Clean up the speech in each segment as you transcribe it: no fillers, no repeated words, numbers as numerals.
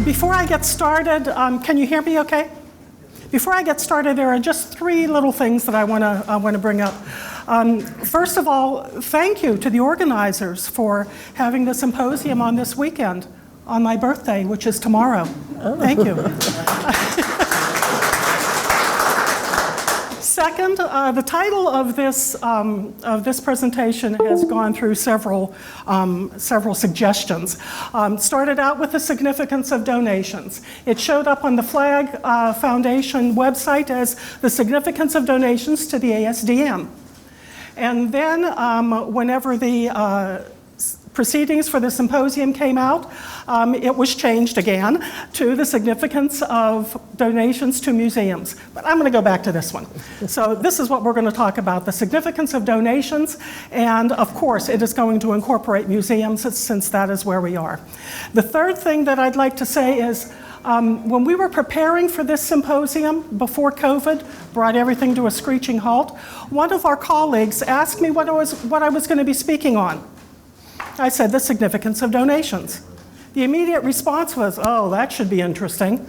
Before I get started, can you hear me okay? Before I get started, there are just three little things that I want to bring up. First of all, thank you to the organizers for having the symposium on this weekend, on my birthday, which is tomorrow. Oh. Thank you. Second, the title of this presentation has gone through several suggestions. Started out with the significance of donations. It showed up on the Flagg Foundation website as the significance of donations to the ASDM. And then whenever the proceedings for the symposium came out, it was changed again to the significance of donations to museums. But I'm going to go back to this one. So this is what we're going to talk about, the significance of donations, and of course it is going to incorporate museums since that is where we are. The third thing that I'd like to say is when we were preparing for this symposium before COVID brought everything to a screeching halt, one of our colleagues asked me what I was going to be speaking on. I said, the significance of donations. The immediate response was, oh, that should be interesting.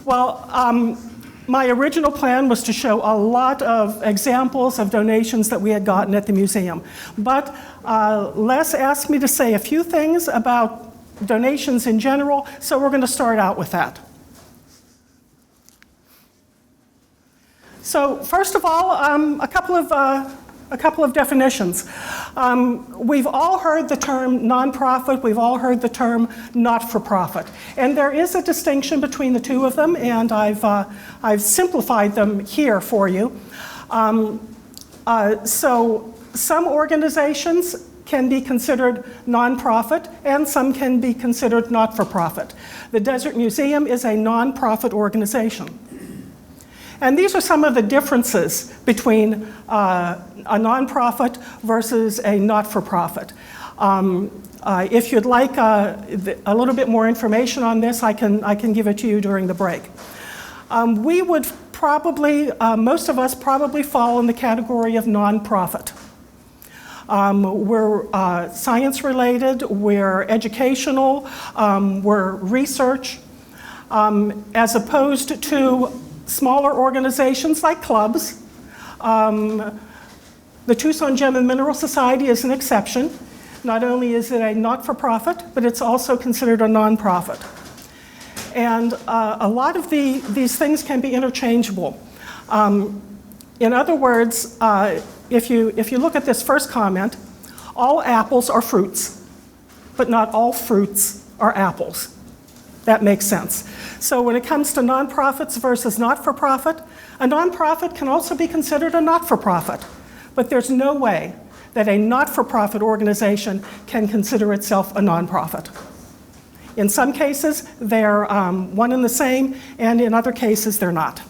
Well, my original plan was to show a lot of examples of donations that we had gotten at the museum. But Les asked me to say a few things about donations in general, so we're going to start out with that. So first of all, a couple of definitions. We've all heard the term nonprofit, we've all heard the term not-for-profit. And there is a distinction between the two of them, and I've simplified them here for you. So some organizations can be considered nonprofit, and some can be considered not-for-profit. The Desert Museum is a nonprofit organization. And these are some of the differences between a nonprofit versus a not-for-profit. If you'd like a little bit more information on this, I can give it to you during the break. We would probably, most of us probably fall in the category of nonprofit. We're science-related, we're educational, we're research, as opposed to smaller organizations like clubs. The Tucson Gem and Mineral Society is an exception. Not only is it a not-for-profit, but it's also considered a nonprofit. And a lot of these things can be interchangeable. In other words, if you look at this first comment, all apples are fruits, but not all fruits are apples. That makes sense. So when it comes to nonprofits versus not-for-profit, a nonprofit can also be considered a not-for-profit, but there's no way that a not-for-profit organization can consider itself a nonprofit. In some cases, they're one and the same, and in other cases, they're not.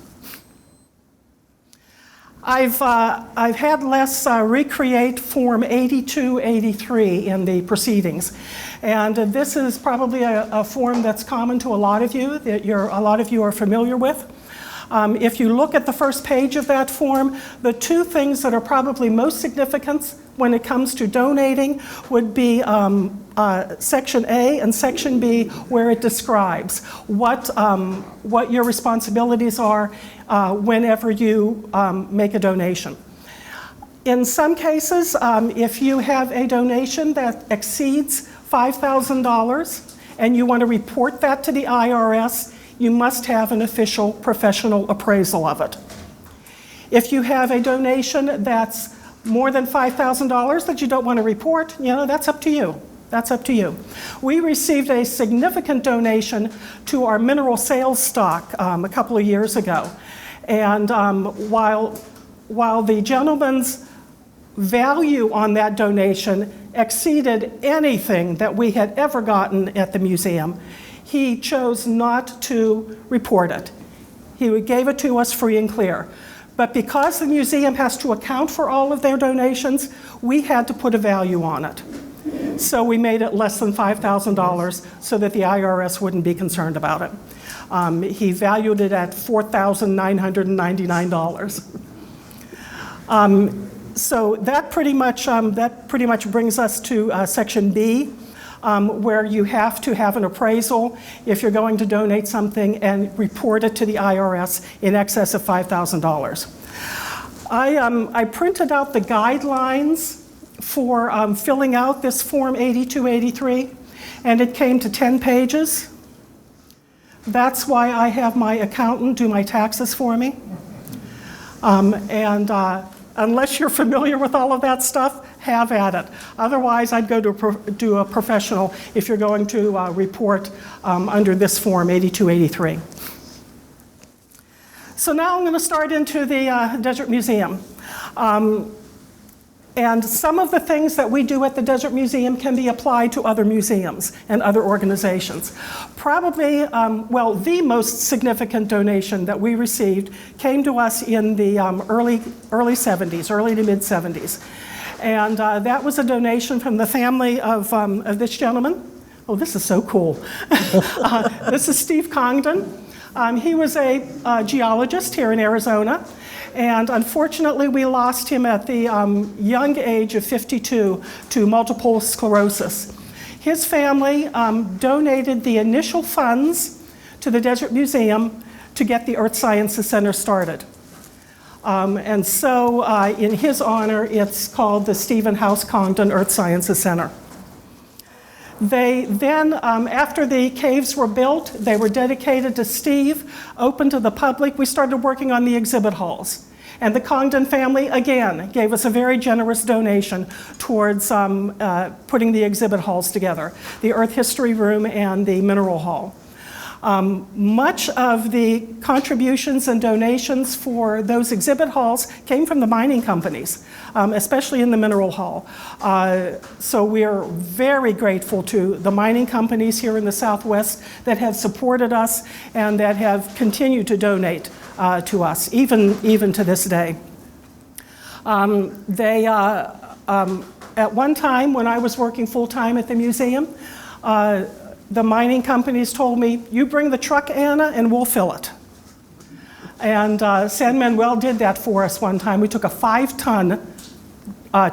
I've had Les recreate Form 8283 in the proceedings. And this is probably a form that's common to a lot of you, that a lot of you are familiar with. If you look at the first page of that form, the two things that are probably most significant when it comes to donating would be Section A and Section B, where it describes what your responsibilities are whenever you make a donation. In some cases, if you have a donation that exceeds $5,000 and you want to report that to the IRS, you must have an official professional appraisal of it. If you have a donation that's more than $5,000 that you don't want to report, that's up to you. That's up to you. We received a significant donation to our mineral sales stock a couple of years ago. And while the gentleman's value on that donation exceeded anything that we had ever gotten at the museum, he chose not to report it. He gave it to us free and clear. But because the museum has to account for all of their donations, we had to put a value on it. So we made it less than $5,000 so that the IRS wouldn't be concerned about it. He valued it at $4,999. So that pretty much brings us to Section B. where you have to have an appraisal if you're going to donate something and report it to the IRS in excess of $5,000. I printed out the guidelines for filling out this Form 8283, and it came to 10 pages. That's why I have my accountant do my taxes for me. Unless you're familiar with all of that stuff, have at it. Otherwise, I'd go to a professional if you're going to report under this Form 8283. So now I'm going to start into the Desert Museum. And some of the things that we do at the Desert Museum can be applied to other museums and other organizations. Probably, the most significant donation that we received came to us in the early 70s, early to mid 70s. And that was a donation from the family of this gentleman. Oh, this is so cool. This is Steve Congdon. He was a geologist here in Arizona. And unfortunately, we lost him at the young age of 52 to multiple sclerosis. His family donated the initial funds to the Desert Museum to get the Earth Sciences Center started. And so in his honor, it's called the Stephen House Congdon Earth Sciences Center. They then, after the caves were built, they were dedicated to Steve, open to the public. We started working on the exhibit halls. And the Congdon family, again, gave us a very generous donation towards putting the exhibit halls together, the Earth History Room and the Mineral Hall. Much of the contributions and donations for those exhibit halls came from the mining companies, especially in the Mineral Hall. So we are very grateful to the mining companies here in the Southwest that have supported us and that have continued to donate to us, even to this day. At one time when I was working full-time at the museum, the mining companies told me, you bring the truck, Anna, and we'll fill it. And San Manuel did that for us one time. We took a 5-ton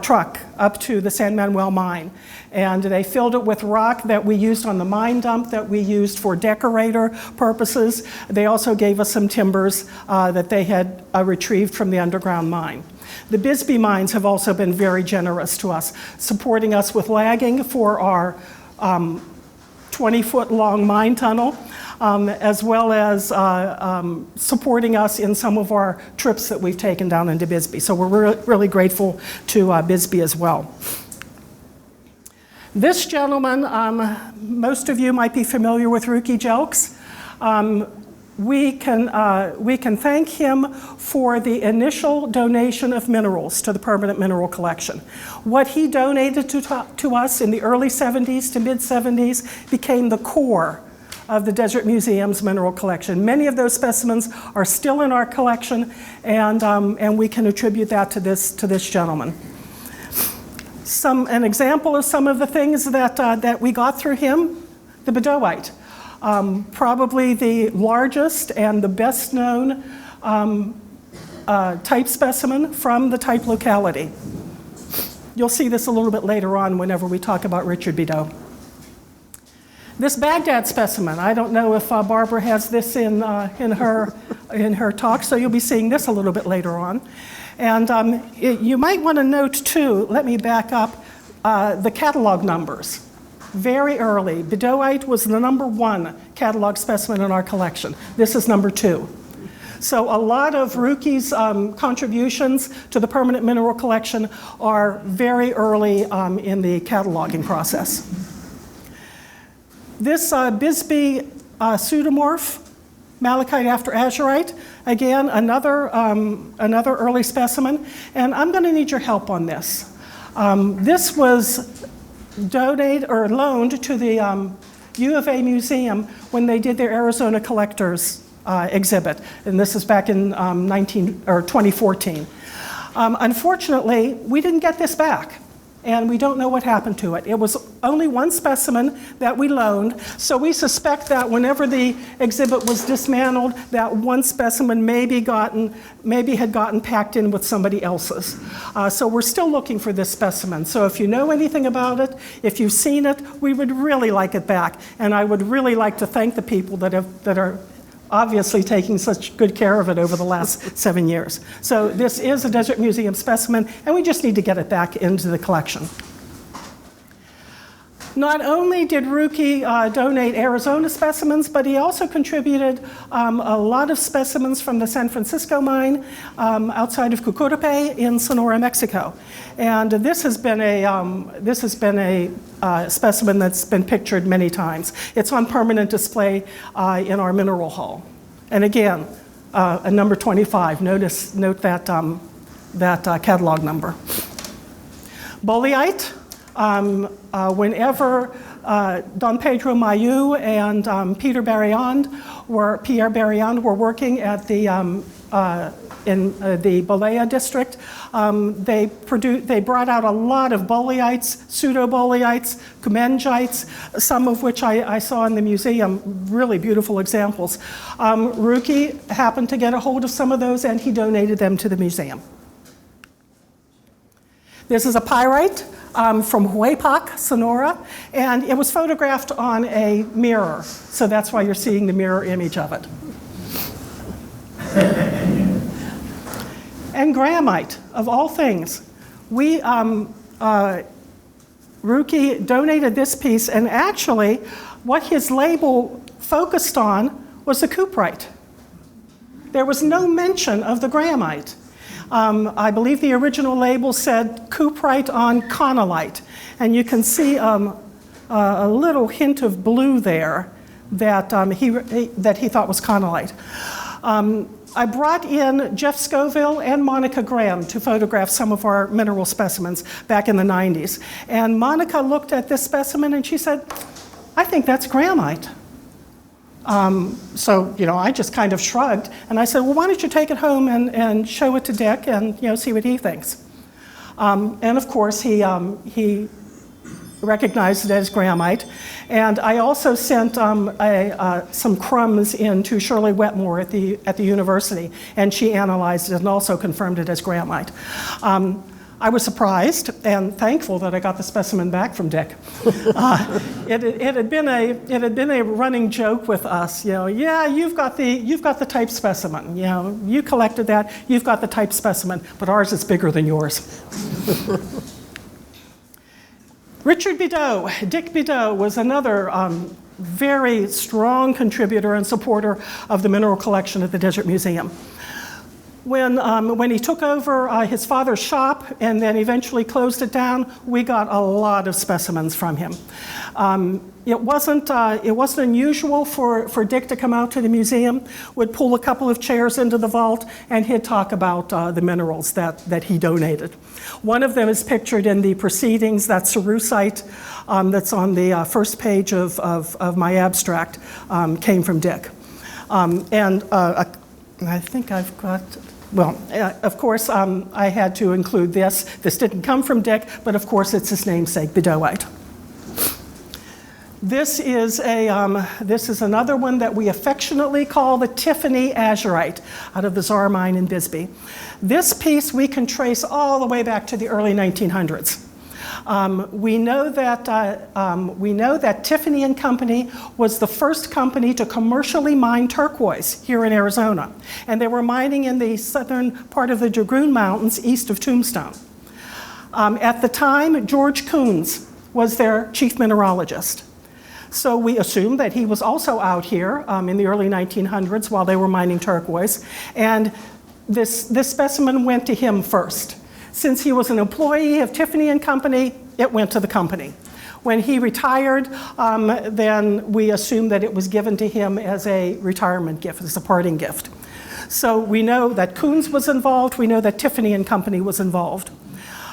truck up to the San Manuel mine. And they filled it with rock that we used on the mine dump, that we used for decorator purposes. They also gave us some timbers that they had retrieved from the underground mine. The Bisbee mines have also been very generous to us, supporting us with lagging for our 20-foot-long mine tunnel, as well as supporting us in some of our trips that we've taken down into Bisbee. So we're really grateful to Bisbee as well. This gentleman, most of you might be familiar with Ruki Jelks. We can thank him for the initial donation of minerals to the permanent mineral collection. What he donated to us in the early 70s to mid 70s became the core of the Desert Museum's mineral collection. Many of those specimens are still in our collection, and we can attribute that to this gentleman. An example of some of the things that we got through him, the bedoite. Probably the largest and the best known type specimen from the type locality. You'll see this a little bit later on whenever we talk about Richard Bedeau. This Bagdad specimen, I don't know if Barbara has this in her talk, so you'll be seeing this a little bit later on. And you might want to note too, let me back up, the catalog numbers. Very early, bedoite was the #1 catalog specimen in our collection. This is #2. So a lot of Ruki's contributions to the permanent mineral collection are very early in the cataloging process. This Bisbee pseudomorph, malachite after azurite, again, another early specimen, and I'm going to need your help on this. This was donated or loaned to the U of A Museum when they did their Arizona Collectors exhibit, and this is back in 2014. Unfortunately, we didn't get this back. and we don't know what happened to it. It was only one specimen that we loaned, so we suspect that whenever the exhibit was dismantled, that one specimen maybe had gotten packed in with somebody else's. So we're still looking for this specimen. So if you know anything about it, if you've seen it, we would really like it back. And I would really like to thank the people that are obviously taking such good care of it over the last 7 years. So this is a Desert Museum specimen, and we just need to get it back into the collection. Not only did Ruki donate Arizona specimens, but he also contributed a lot of specimens from the San Francisco mine outside of Cucurupe in Sonora, Mexico. And this has been a specimen that's been pictured many times. It's on permanent display in our mineral hall. And again, a number 25. Note that catalog number. Boleite. Whenever Don Pedro Mayu and Pierre Barriand were working at the in the Bolea district, they brought out a lot of boleites, pseudoboleites, cumengites, some of which I saw in the museum, really beautiful examples. Ruki happened to get a hold of some of those, and he donated them to the museum. This is a pyrite from Huaypac, Sonora, and it was photographed on a mirror, so that's why you're seeing the mirror image of it. And grahamite, of all things. Ruki donated this piece, and actually what his label focused on was the cuprite. There was no mention of the grahamite. I believe the original label said cuprite on conolite, and you can see a little hint of blue there that he thought was conolite. I brought in Jeff Scoville and Monica Graeme to photograph some of our mineral specimens back in the 90s. And Monica looked at this specimen and she said, "I think that's grahamite." So, I just kind of shrugged, and I said, "Well, why don't you take it home and show it to Dick and, see what he thinks." And of course, he recognized it as grahamite. And I also sent some crumbs in to Shirley Wetmore at the university, and she analyzed it and also confirmed it as grahamite. I was surprised and thankful that I got the specimen back from Dick. It had been a running joke with us, yeah, you've got the type specimen, you collected that, you've got the type specimen, but ours is bigger than yours. Richard Bideau, Dick Bideau, was another very strong contributor and supporter of the mineral collection at the Desert Museum. When he took over his father's shop and then eventually closed it down, we got a lot of specimens from him. It wasn't unusual for Dick to come out to the museum, would pull a couple of chairs into the vault, and he'd talk about the minerals that he donated. One of them is pictured in the proceedings, that cerussite that's on the first page of my abstract came from Dick. And I think I've got, of course, I had to include this. This didn't come from Dick, but of course it's his namesake, Bideauite. This is another one that we affectionately call the Tiffany Azurite out of the Czar mine in Bisbee. This piece we can trace all the way back to the early 1900s. We know that Tiffany and Company was the first company to commercially mine turquoise here in Arizona, and they were mining in the southern part of the Dragoon Mountains east of Tombstone. At the time, George Coons was their chief mineralogist. So we assume that he was also out here in the early 1900s while they were mining turquoise, and this specimen went to him first. Since he was an employee of Tiffany and Company, it went to the company. When he retired, then we assume that it was given to him as a retirement gift, as a parting gift. So we know that Coons was involved, we know that Tiffany and Company was involved.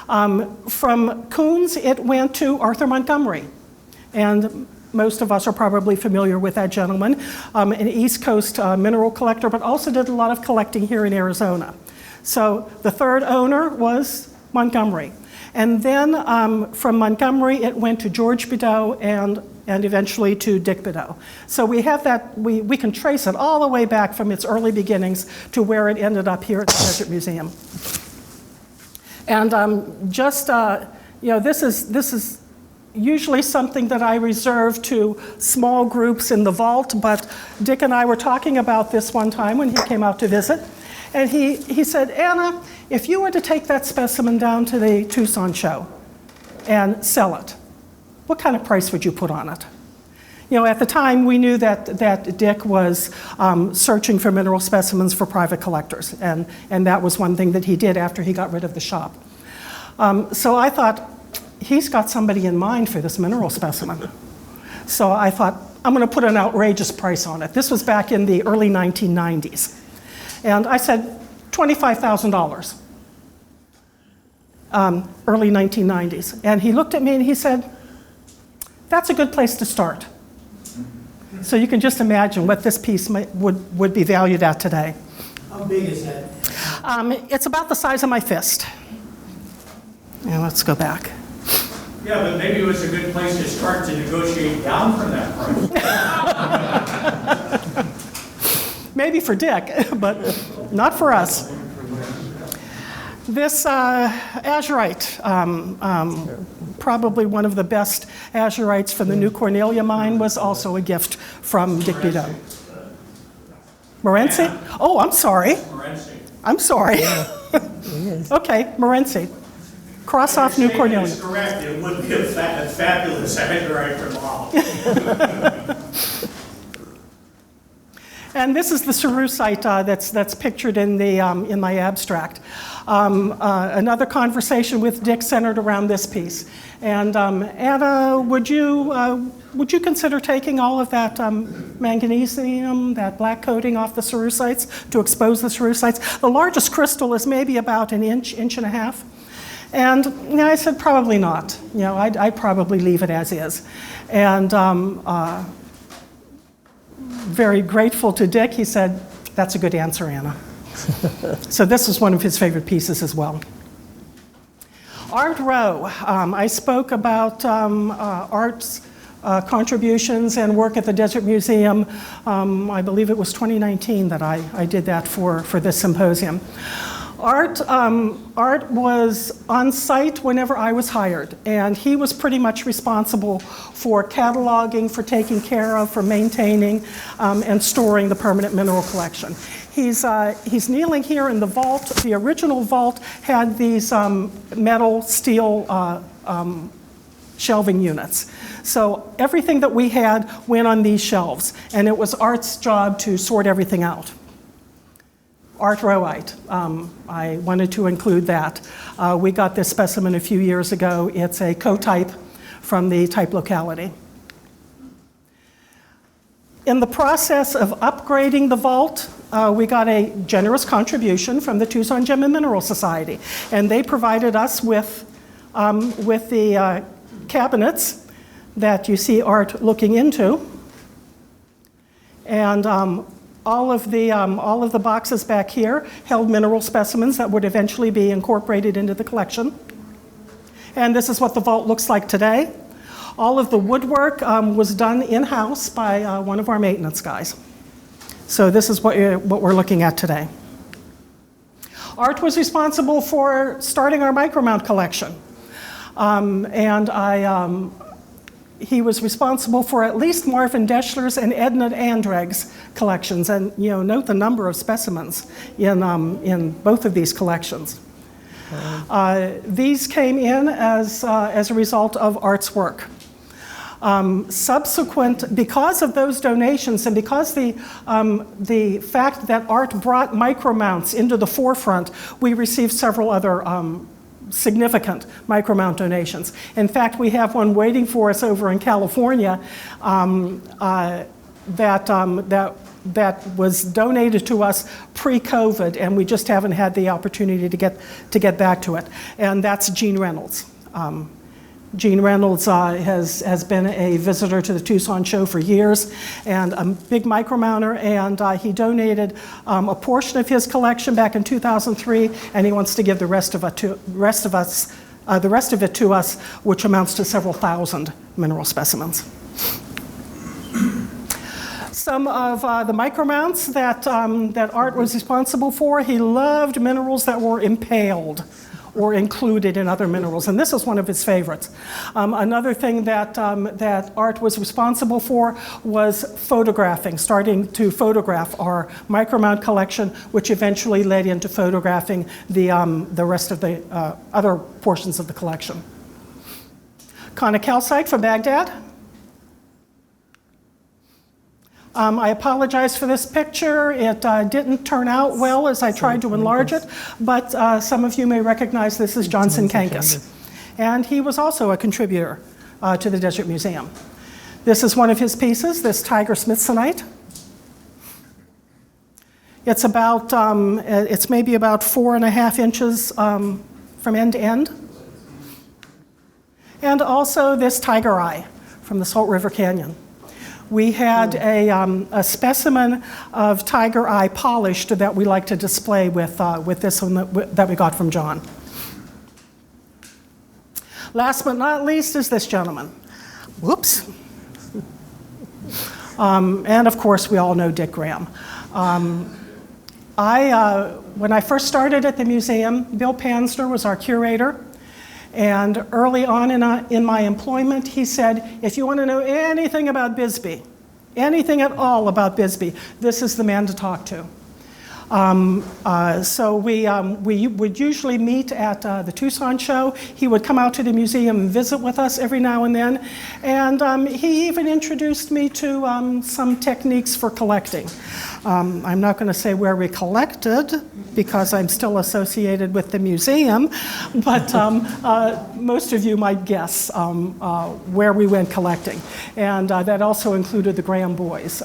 From Coons, it went to Arthur Montgomery, and most of us are probably familiar with that gentleman, an East Coast mineral collector, but also did a lot of collecting here in Arizona. So the third owner was Montgomery. And then from Montgomery, it went to George Bideau and eventually to Dick Bideau. So we have that, we can trace it all the way back from its early beginnings to where it ended up here at the Desert Museum. And this is usually something that I reserve to small groups in the vault, but Dick and I were talking about this one time when he came out to visit. And he said, Anna, if you were to take that specimen down to the Tucson show and sell it, what kind of price would you put on it? At the time, we knew that Dick was searching for mineral specimens for private collectors, and that was one thing that he did after he got rid of the shop. So I thought, he's got somebody in mind for this mineral specimen. So I thought, I'm going to put an outrageous price on it. This was back in the early 1990s. And I said, $25,000. Early 1990s. And he looked at me and he said, that's a good place to start. So you can just imagine what this piece would be valued at today. How big is that? It's about the size of my fist. And let's go back. Yeah, but maybe it was a good place to start to negotiate down from that price. Maybe for Dick, but not for us. This azurite, probably one of the best azurites from the New Cornelia mine, was also a gift from Dick Bideau. Morenci? Oh, I'm sorry. I'm sorry. Okay, Morenci. Cross off New Cornelia. That's correct. It would be a fabulous azurite from all. And this is the cerussite that's pictured in my abstract. Another conversation with Dick centered around this piece. And Anna, would you consider taking all of that magnesium, that black coating off the cerussites to expose the cerussites? The largest crystal is maybe about an inch and a half. And I said, probably not. I'd probably leave it as is. And very grateful to Dick, he said, that's a good answer, Anna. So this was one of his favorite pieces as well. Art Rowe. I spoke about Art's contributions and work at the Desert Museum. I believe it was 2019 that I did that for this symposium. Art was on site whenever I was hired, and he was pretty much responsible for cataloging, for taking care of, for maintaining, and storing the permanent mineral collection. He's kneeling here in the vault. The original vault had these metal, steel shelving units. So everything that we had went on these shelves, and it was Art's job to sort everything out. Art Roweite, I wanted to include that. We got this specimen a few years ago. It's a co-type from the type locality. In the process of upgrading the vault, we got a generous contribution from the Tucson Gem and Mineral Society, and they provided us with the cabinets that you see Art looking into, and all of the boxes back here held mineral specimens that would eventually be incorporated into the collection. And this is what the vault looks like today. All of the woodwork was done in-house by one of our maintenance guys. So this is what we're looking at today. Art was responsible for starting our MICROMOUNT collection. He was responsible for at least Marvin Deschler's and Edna Andreg's collections, and note the number of specimens in both of these collections. These came in as a result of Art's work. Because of those donations and because the fact that Art brought MICROMOUNTs into the forefront, we received several other significant MICROMOUNT donations. In fact, we have one waiting for us over in California that was donated to us pre-COVID, and we just haven't had the opportunity to get back to it. And that's Gene Reynolds. Gene Reynolds has been a visitor to the Tucson show for years, and a big micromounter, and he donated a portion of his collection back in 2003, and he wants to give the rest of us the rest of it to us, which amounts to several thousand mineral specimens. Some of the micromounts that Art was responsible for, he loved minerals that were impaled or included in other minerals, and this is one of his favorites. Another thing that Art was responsible for was photographing, starting to photograph our micromount collection, which eventually led into photographing the rest of the other portions of the collection. Conocalcite from Baghdad. I apologize for this picture. It didn't turn out well as I tried to enlarge it, but some of you may recognize this as Johnson Kankis. And he was also a contributor to the Desert Museum. This is one of his pieces, this Tiger Smithsonite. It's about, it's maybe about 4.5 inches from end to end. And also this tiger eye from the Salt River Canyon. We had a specimen of tiger eye polished that we like to display with this one that we got from John. Last but not least is this gentleman. Whoops. And of course, we all know Dick Graeme. When I first started at the museum, Bill Pansner was our curator. And early on in my employment, he said, if you want to know anything about Bisbee, anything at all about Bisbee, this is the man to talk to. So we would usually meet at the Tucson show. He would come out to the museum and visit with us every now and then. And he even introduced me to some techniques for collecting. I'm not going to say where we collected because I'm still associated with the museum, but most of you might guess where we went collecting. And that also included the Graeme boys,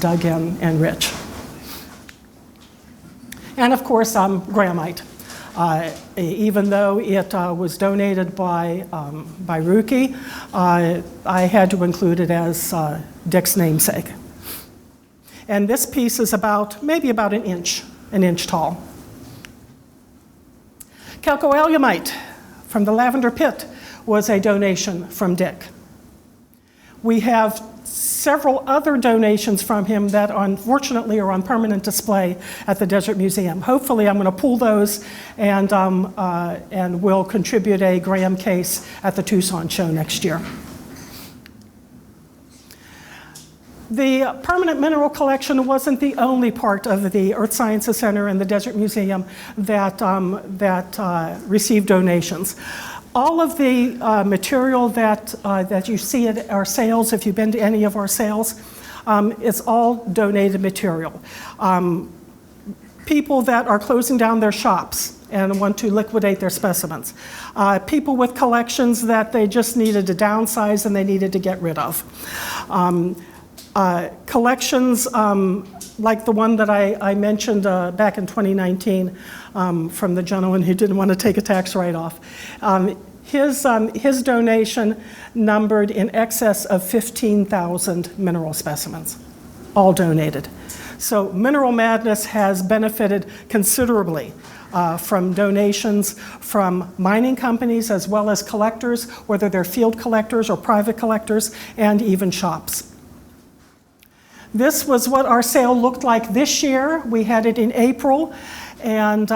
Doug and Rich. And of course, Graemite. Even though it was donated by Rookie, I had to include it as Dick's namesake. And this piece is maybe about an inch tall. Chalcoalumite from the Lavender Pit was a donation from Dick. We have several other donations from him that unfortunately are on permanent display at the Desert Museum. Hopefully I'm going to pull those and we'll contribute a Graeme case at the Tucson show next year. The permanent mineral collection wasn't the only part of the Earth Sciences Center and the Desert Museum that received donations. All of the material that you see at our sales, if you've been to any of our sales, it's all donated material. People that are closing down their shops and want to liquidate their specimens. People with collections that they just needed to downsize and they needed to get rid of. Collections like the one that I mentioned back in 2019 from the gentleman who didn't want to take a tax write-off. His donation numbered in excess of 15,000 mineral specimens, all donated. So Mineral Madness has benefited considerably from donations from mining companies as well as collectors, whether they're field collectors or private collectors, and even shops. This was what our sale looked like this year. We had it in April, and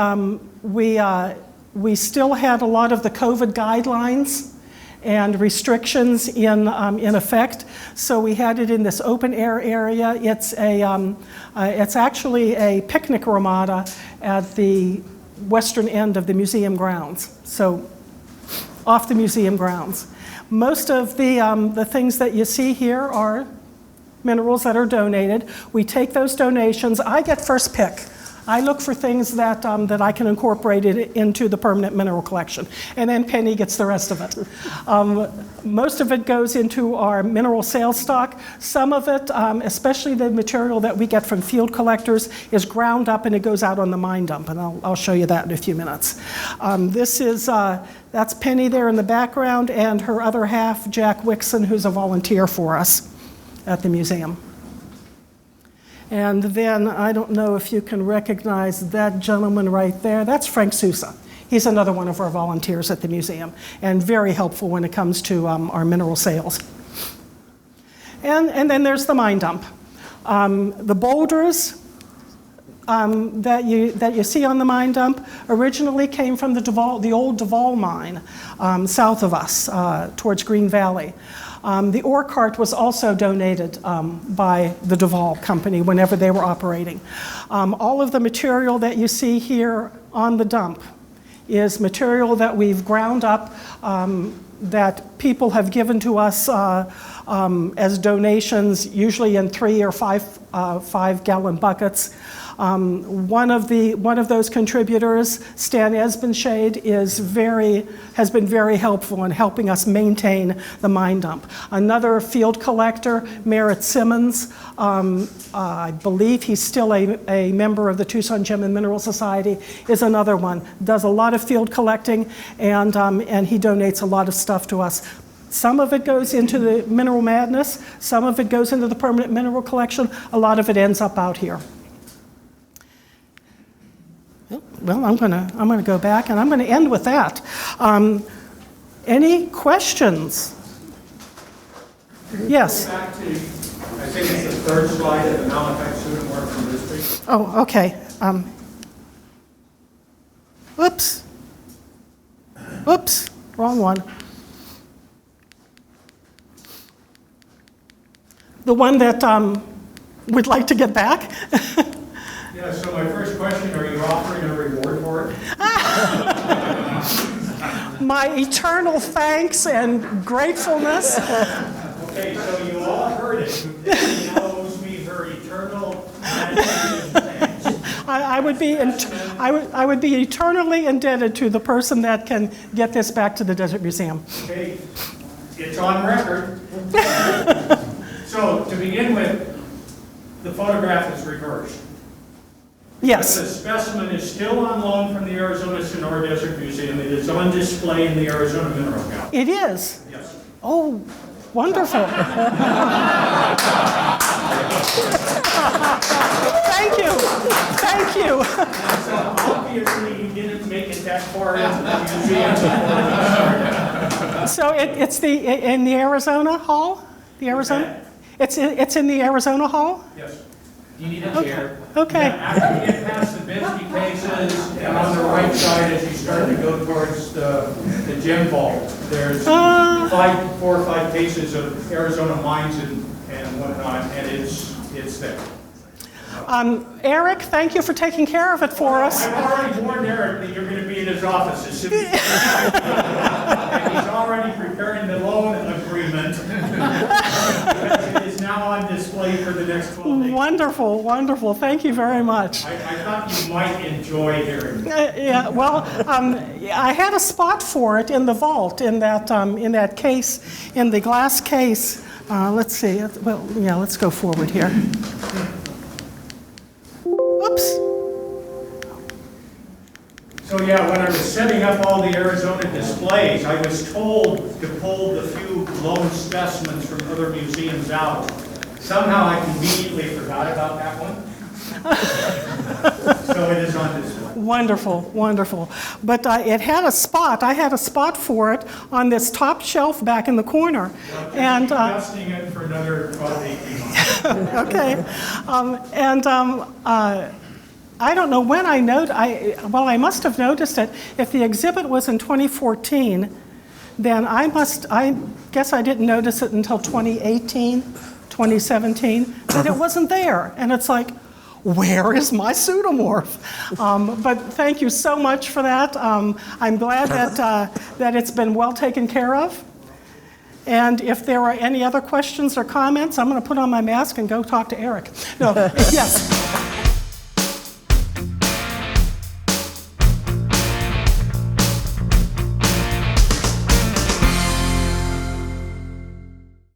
we still had a lot of the COVID guidelines and restrictions in effect. So we had it in this open air area. It's actually a picnic ramada at the western end of the museum grounds. So off the museum grounds. Most of the things that you see here are minerals that are donated. We take those donations. I get first pick. I look for things that I can incorporate it into the permanent mineral collection. And then Penny gets the rest of it. Most of it goes into our mineral sales stock. Some of it, especially the material that we get from field collectors, is ground up and it goes out on the mine dump. And I'll show you that in a few minutes. That's Penny there in the background, and her other half, Jack Wixon, who's a volunteer for us at the museum. And then, I don't know if you can recognize that gentleman right there. That's Frank Sousa. He's another one of our volunteers at the museum, and very helpful when it comes to our mineral sales. And then there's the mine dump. The boulders that you see on the mine dump originally came from the old Duval mine south of us towards Green Valley. The ore cart was also donated by the Duval company whenever they were operating. All of the material that you see here on the dump is material that we've ground up that people have given to us as donations, usually in 3 or 5 gallon buckets. One of those contributors, Stan Esbenshade, has been very helpful in helping us maintain the mine dump. Another field collector, Merritt Simmons, I believe he's still a member of the Tucson Gem and Mineral Society, is another one. Does a lot of field collecting, and he donates a lot of stuff to us. Some of it goes into the Mineral Madness, some of it goes into the permanent mineral collection, a lot of it ends up out here. Well, I'm gonna go back, and I'm gonna end with that. Any questions? Yes. Back to, I think it's the third slide of the malachite pseudomorph from Bisbee. Oh, okay. Oops. Oops. Wrong one. The one that we'd like to get back. Yeah, so my first question, are you offering a reward for it? My eternal thanks and gratefulness. Okay, so you all heard it. She now owes me her eternal gratitude and thanks. I would be eternally indebted to the person that can get this back to the Desert Museum. Okay, it's on record. So to begin with, the photograph is reversed. Yes. The specimen is still on loan from the Arizona Sonora Desert Museum. It is on display in the Arizona Mineral Gallery. It is? Yes. Oh, wonderful. Thank you. Thank you. So obviously you didn't make it that far into the museum before. So it's in the Arizona Hall? The Arizona? It's in the Arizona Hall? Yes. You need a chair. Okay. Now, after you get past the Bisbee cases, and on the right side, as you start to go towards the gem vault, there's 4 or 5 cases of Arizona mines and whatnot, and it's there. Eric, thank you for taking care of it for us. I've already warned Eric that you're going to be in his office as soon as and he's already preparing the loan agreement. It is now on display for the next 12 days. Wonderful, wonderful. Thank you very much. I thought you might enjoy hearing that. Yeah, well, I had a spot for it in the vault, in that case, in the glass case. Let's see. Well, yeah, let's go forward here. Oops. So yeah, when I was setting up all the Arizona displays, I was told to pull the few loan specimens from other museums out. Somehow I conveniently forgot about that one. So it is on display. Wonderful, wonderful. But it had a spot. I had a spot for it on this top shelf back in the corner. Well, And keep dusting it for another 12, 18 months. okay. I don't know when I I must have noticed it. If the exhibit was in 2014, then I guess I didn't notice it until 2018, 2017, that it wasn't there. And it's like, where is my pseudomorph? But thank you so much for that. I'm glad that it's been well taken care of. And if there are any other questions or comments, I'm going to put on my mask and go talk to Eric. No, yes.